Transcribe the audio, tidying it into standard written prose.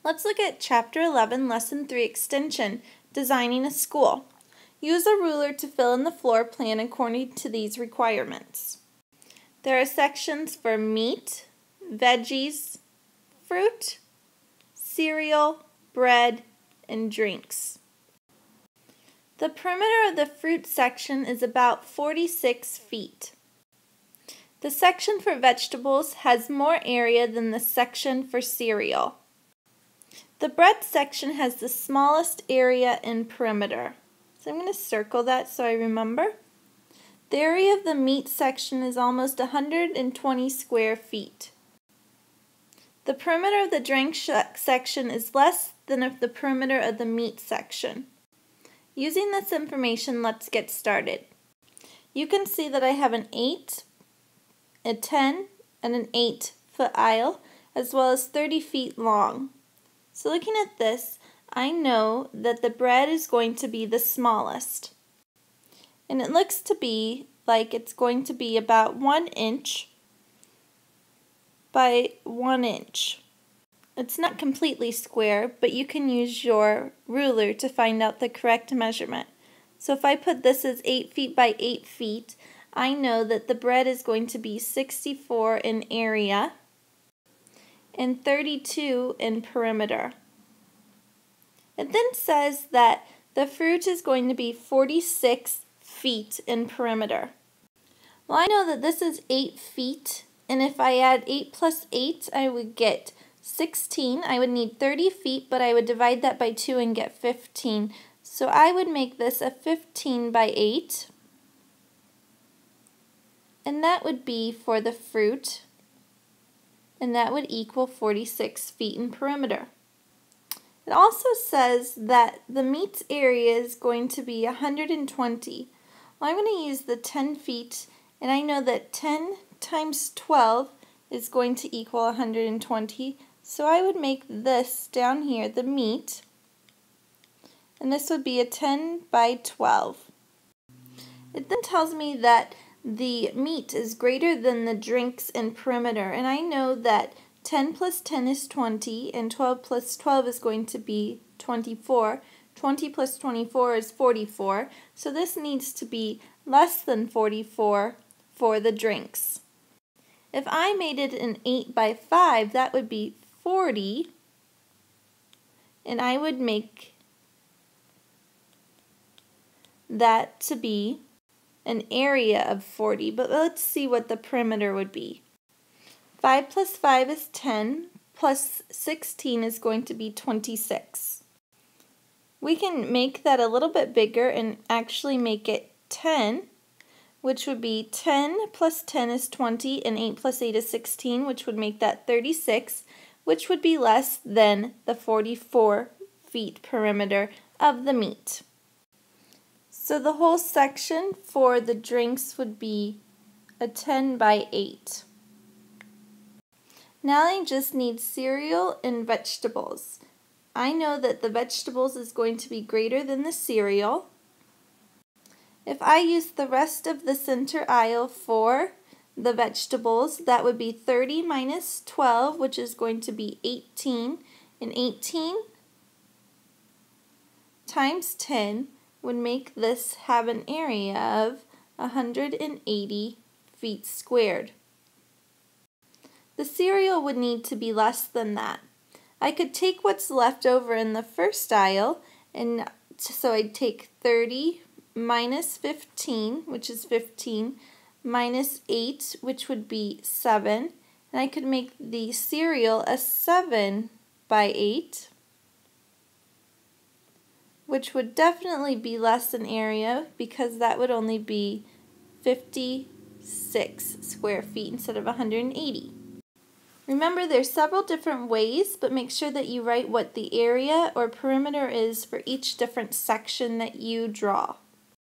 Let's look at Chapter 11, Lesson 3 Extension, Designing a School. Use a ruler to fill in the floor plan according to these requirements. There are sections for meat, veggies, fruit, cereal, bread, and drinks. The perimeter of the fruit section is about 46 feet. The section for vegetables has more area than the section for cereal. The bread section has the smallest area in perimeter. So I'm going to circle that so I remember. The area of the meat section is almost 120 square feet. The perimeter of the drink section is less than the perimeter of the meat section. Using this information, let's get started. You can see that I have an 8, a 10, and an 8-foot aisle, as well as 30 feet long. So looking at this, I know that the bread is going to be the smallest. And it looks to be like it's going to be about 1 inch by 1 inch. It's not completely square, but you can use your ruler to find out the correct measurement. So if I put this as 8 feet by 8 feet, I know that the bread is going to be 64 in area and 32 in perimeter. It then says that the fruit is going to be 46 feet in perimeter. Well, I know that this is 8 feet, and if I add 8 plus 8, I would get 16. I would need 30 feet, but I would divide that by 2 and get 15. So I would make this a 15 by 8. And that would be for the fruit, and that would equal 46 feet in perimeter. It also says that the meat area is going to be 120. Well, I'm going to use the 10 feet, and I know that 10 times 12 is going to equal 120. So I would make this down here the meat, and this would be a 10 by 12. It then tells me that the meat is greater than the drinks in perimeter, and I know that 10 plus 10 is 20, and 12 plus 12 is going to be 24. 20 plus 24 is 44, so this needs to be less than 44 for the drinks. If I made it an 8 by 5, that would be 40, and I would make that to be an area of 40, but let's see what the perimeter would be. 5 plus 5 is 10, plus 16 is going to be 26. We can make that a little bit bigger and actually make it 10, which would be 10 plus 10 is 20, and 8 plus 8 is 16, which would make that 36, which would be less than the 44 feet perimeter of the meat. So the whole section for the drinks would be a 10 by 8. Now I just need cereal and vegetables. I know that the vegetables is going to be greater than the cereal. If I use the rest of the center aisle for the vegetables, that would be 30 minus 12, which is going to be 18. And 18 times 10 would make this have an area of 180 feet squared. The cereal would need to be less than that. I could take what's left over in the first aisle, and so I'd take 30 minus 15, which is 15, minus 8, which would be 7, and I could make the cereal a 7 by 8, which would definitely be less in area because that would only be 56 square feet instead of 180. Remember, there's several different ways, but make sure that you write what the area or perimeter is for each different section that you draw.